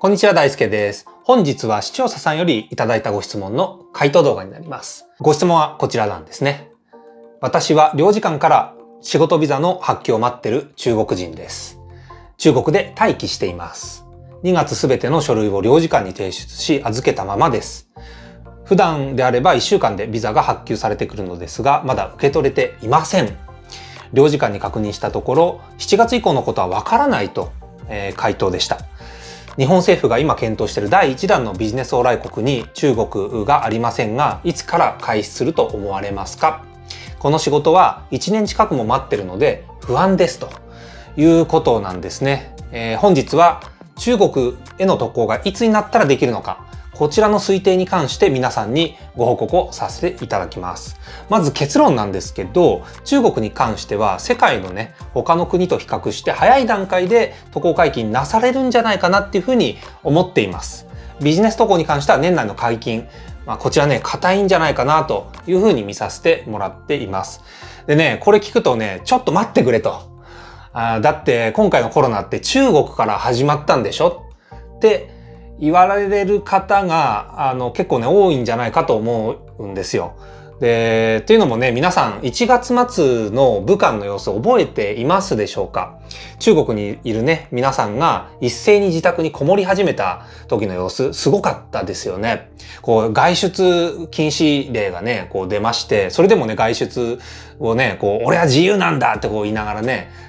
こんにちは、大輔です。本日は視聴者さんよりいただいたご質問の回答動画になります。ご質問はこちらなんですね。私は領事館から仕事ビザの発給を待っている中国人です。中国で待機しています。2月すべての書類を領事館に提出し預けたままです。普段であれば1週間でビザが発給されてくるのですが、まだ受け取れていません。領事館に確認したところ、7月以降のことはわからないと、回答でした。日本政府が今検討している第1弾のビジネス往来国に中国がありませんが、いつから開始すると思われますか？この仕事は1年近くも待ってるので不安ですということなんですね。本日は中国への渡航がいつになったらできるのか、こちらの推定に関して皆さんにご報告をさせていただきます。まず結論なんですけど、中国に関しては世界の他の国と比較して早い段階で渡航解禁なされるんじゃないかなっていうふうに思っています。ビジネス渡航に関しては年内の解禁、こちら硬いんじゃないかなというふうに見させてもらっています。でこれ聞くとちょっと待ってくれと。だって今回のコロナって中国から始まったんでしょって言われる方が結構多いんじゃないかと思うんですよ。っていうのも皆さん1月末の武漢の様子を覚えていますでしょうか？中国にいる皆さんが一斉に自宅にこもり始めた時の様子、すごかったですよね。外出禁止令が出まして、それでも外出を俺は自由なんだって言いながら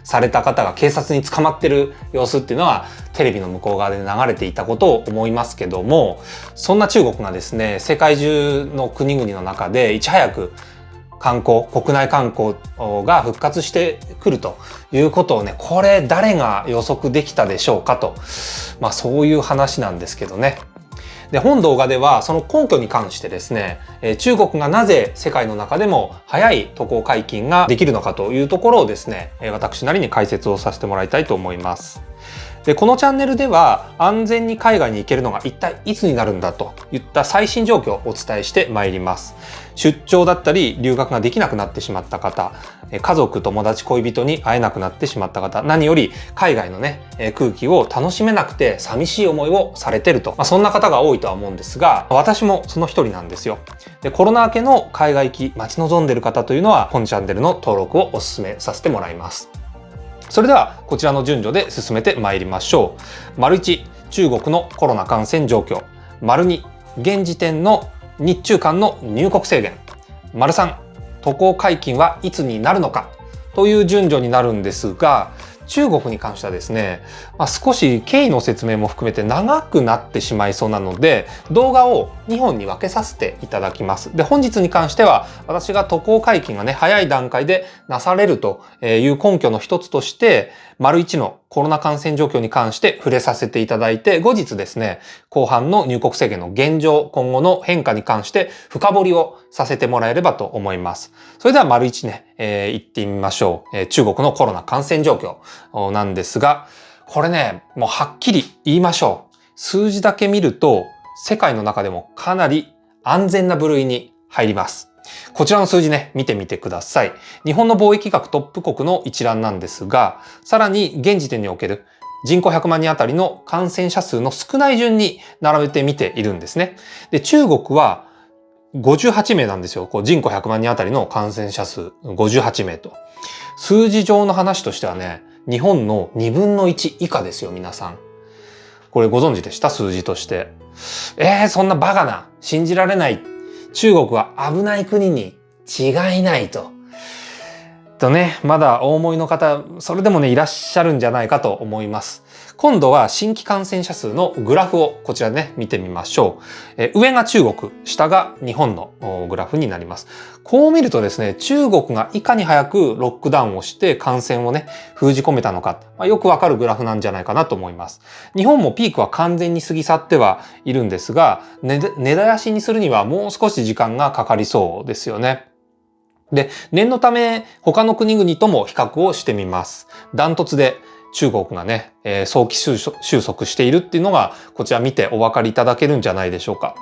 された方が警察に捕まってる様子っていうのはテレビの向こう側で流れていたことを思いますけども、そんな中国が世界中の国々の中でいち早く国内観光が復活してくるということをこれ誰が予測できたでしょうかと、そういう話なんですけどね。で、本動画ではその根拠に関して中国がなぜ世界の中でも早い渡航解禁ができるのかというところを私なりに解説をさせてもらいたいと思います。で、このチャンネルでは安全に海外に行けるのが一体いつになるんだといった最新状況をお伝えしてまいります。出張だったり留学ができなくなってしまった方、家族、友達、恋人に会えなくなってしまった方、何より海外の空気を楽しめなくて寂しい思いをされてると、そんな方が多いとは思うんですが、私もその一人なんですよ。で、コロナ明けの海外行き待ち望んでいる方というのは本チャンネルの登録をお勧めさせてもらいます。それではこちらの順序で進めてまいりましょう。①、中国のコロナ感染状況。②、現時点の日中間の入国制限。③、渡航解禁はいつになるのかという順序になるんですが、中国に関しては少し経緯の説明も含めて長くなってしまいそうなので、動画を2本に分けさせていただきます。で、本日に関しては私が渡航解禁が早い段階でなされるという根拠の一つとして、①のコロナ感染状況に関して触れさせていただいて、後日後半の入国制限の現状、今後の変化に関して深掘りをさせてもらえればと思います。それでは①行ってみましょう。中国のコロナ感染状況なんですが、これもうはっきり言いましょう。数字だけ見ると世界の中でもかなり安全な部類に入ります。こちらの数字見てみてください。日本の貿易額トップ国の一覧なんですが、さらに現時点における人口100万人あたりの感染者数の少ない順に並べてみているんですね。で、中国は58名なんですよ。人口100万人あたりの感染者数58名と。数字上の話としては日本の2分の1以下ですよ、皆さん。これご存知でした？数字として。そんなバカな、信じられない。中国は危ない国に違いないと。まだお思いの方、それでもいらっしゃるんじゃないかと思います。今度は新規感染者数のグラフをこちらで見てみましょう。上が中国、下が日本のグラフになります。こう見ると中国がいかに早くロックダウンをして感染を封じ込めたのか、よくわかるグラフなんじゃないかなと思います。日本もピークは完全に過ぎ去ってはいるんですが、根絶やしにするにはもう少し時間がかかりそうですよね。で、念のため他の国々とも比較をしてみます。ダントツで中国が早期収束しているっていうのがこちら見てお分かりいただけるんじゃないでしょうか。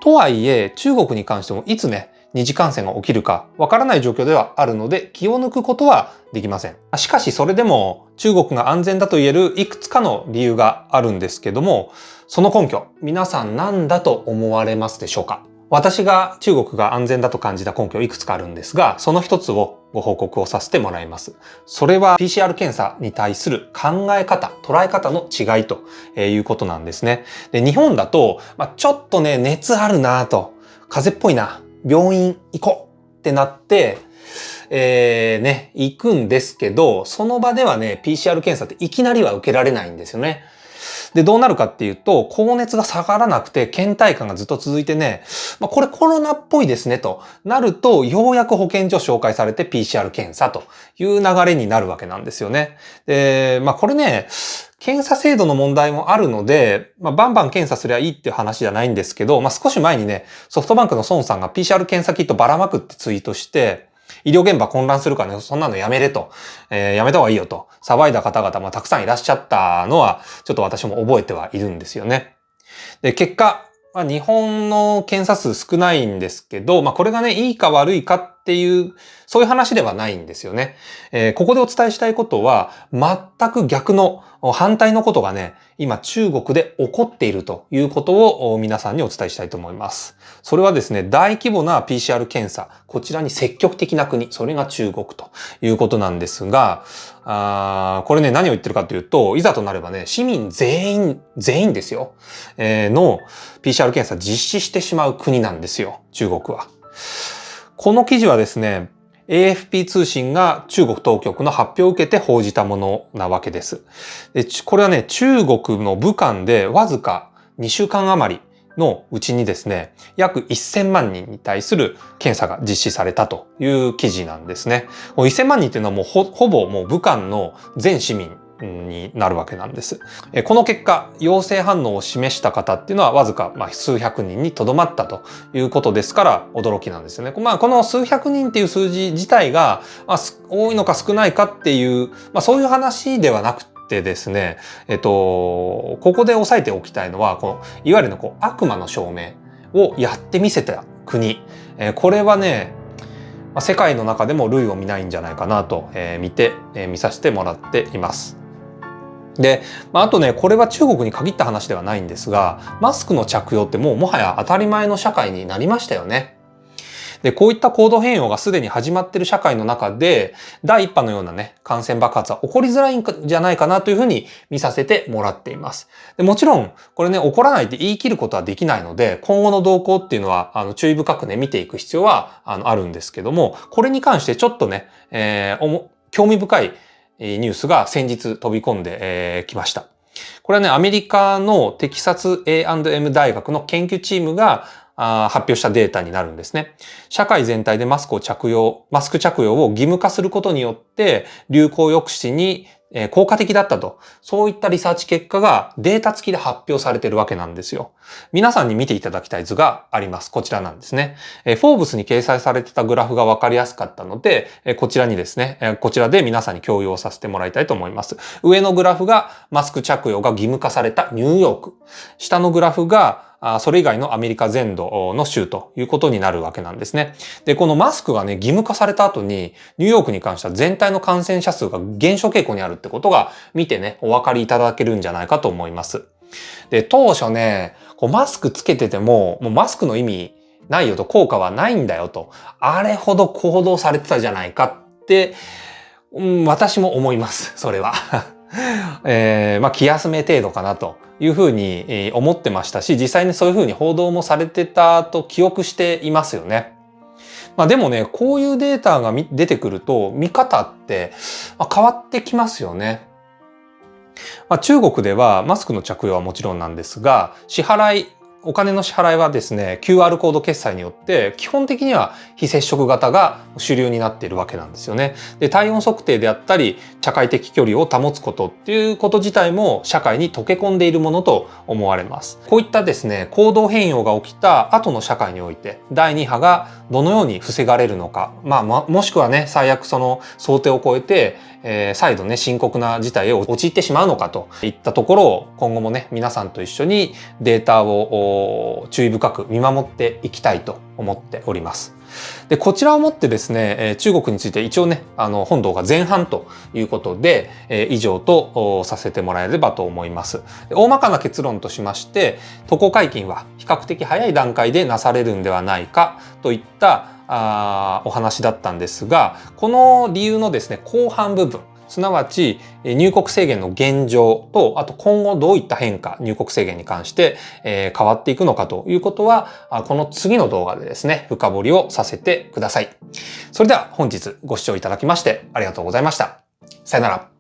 とはいえ中国に関してもいつ二次感染が起きるかわからない状況ではあるので気を抜くことはできません。しかしそれでも中国が安全だと言えるいくつかの理由があるんですけども、その根拠、皆さん何だと思われますでしょうか？私が中国が安全だと感じた根拠いくつかあるんですが、その一つをご報告をさせてもらいます。それは PCR 検査に対する考え方、捉え方の違いということなんですね。で、日本だと、ちょっとね、熱あるなと、風邪っぽいな、病院行こうってなって、行くんですけど、その場ではね、PCR 検査っていきなりは受けられないんですよね。で、どうなるかっていうと、高熱が下がらなくて、倦怠感がずっと続いてね、これコロナっぽいですね、となると、ようやく保健所紹介されて PCR 検査という流れになるわけなんですよね。で、これね、検査制度の問題もあるので、バンバン検査すりゃいいっていう話じゃないんですけど、少し前にね、ソフトバンクの孫さんが PCR 検査キットばらまくってツイートして、医療現場混乱するからね、そんなのやめれと、やめた方がいいよと、騒いだ方々もたくさんいらっしゃったのは、ちょっと私も覚えてはいるんですよね。で、結果、日本の検査数少ないんですけど、これがね、いいか悪いかっていう、そういう話ではないんですよね。ここでお伝えしたいことは、全く逆の反対のことがね、今中国で起こっているということを皆さんにお伝えしたいと思います。それはですね、大規模な PCR 検査、こちらに積極的な国、それが中国ということなんですが、これね、何を言ってるかというと、いざとなればね、市民全員ですよ、の PCR 検査実施してしまう国なんですよ、中国は。この記事はですね、AFP 通信が中国当局の発表を受けて報じたものなわけです。で、これはね、中国の武漢でわずか2週間余りのうちにですね、約1000万人に対する検査が実施されたという記事なんですね。1000万人っていうのはもうほぼもう武漢の全市民になるわけなんです。この結果、陽性反応を示した方っていうのはわずか数百人にとどまったということですから驚きなんですよね。この数百人っていう数字自体が多いのか少ないかっていう、そういう話ではなくてですね、ここで押さえておきたいのは、いわゆる悪魔の証明をやってみせた国。これはね、世界の中でも類を見ないんじゃないかなと見させてもらっています。で、あとね、これは中国に限った話ではないんですが、マスクの着用ってもはや当たり前の社会になりましたよね。で、こういった行動変容がすでに始まっている社会の中で、第一波のようなね、感染爆発は起こりづらいんじゃないかなというふうに見させてもらっています。で、もちろん、これね、起こらないって言い切ることはできないので、今後の動向っていうのは、注意深くね、見ていく必要は、あるんですけども、これに関してちょっとね、興味深いニュースが先日飛び込んできました。これはね、アメリカのテキサス A&M 大学の研究チームが発表したデータになるんですね。社会全体でマスク着用を義務化することによって流行抑止に効果的だったと。そういったリサーチ結果がデータ付きで発表されているわけなんですよ。皆さんに見ていただきたい図があります。こちらなんですね。フォーブスに掲載されてたグラフがわかりやすかったので、こちらにですね、こちらで皆さんに共有させてもらいたいと思います。上のグラフがマスク着用が義務化されたニューヨーク。下のグラフがそれ以外のアメリカ全土の州ということになるわけなんですね。で、このマスクがね、義務化された後に、ニューヨークに関しては全体の感染者数が減少傾向にあるってことが見てね、お分かりいただけるんじゃないかと思います。で、当初ね、マスクつけててもうマスクの意味ないよと、効果はないんだよと、あれほど行動されてたじゃないかって、私も思います、それは。気休め程度かなというふうに思ってましたし、実際にそういうふうに報道もされてたと記憶していますよね。でもね、こういうデータが出てくると見方って変わってきますよね。中国ではマスクの着用はもちろんなんですが、お金の支払いはですね、QR コード決済によって基本的には非接触型が主流になっているわけなんですよね。で、体温測定であったり、社会的距離を保つことっていうこと自体も社会に溶け込んでいるものと思われます。こういったですね、行動変容が起きた後の社会において、第2波がどのように防がれるのか、もしくはね、最悪その想定を超えて、再度ね、深刻な事態へ陥ってしまうのかといったところを今後もね、皆さんと一緒にデータを注意深く見守っていきたいと思っております。で、こちらをもってですね、中国について一応ね、本動画前半ということで、以上とさせてもらえればと思います。大まかな結論としまして、渡航解禁は比較的早い段階でなされるんではないかといったお話だったんですが、この理由のですね、後半部分、すなわち入国制限の現状と、あと今後どういった変化、入国制限に関して変わっていくのかということは、この次の動画でですね、深掘りをさせてください。それでは本日ご視聴いただきましてありがとうございました。さよなら。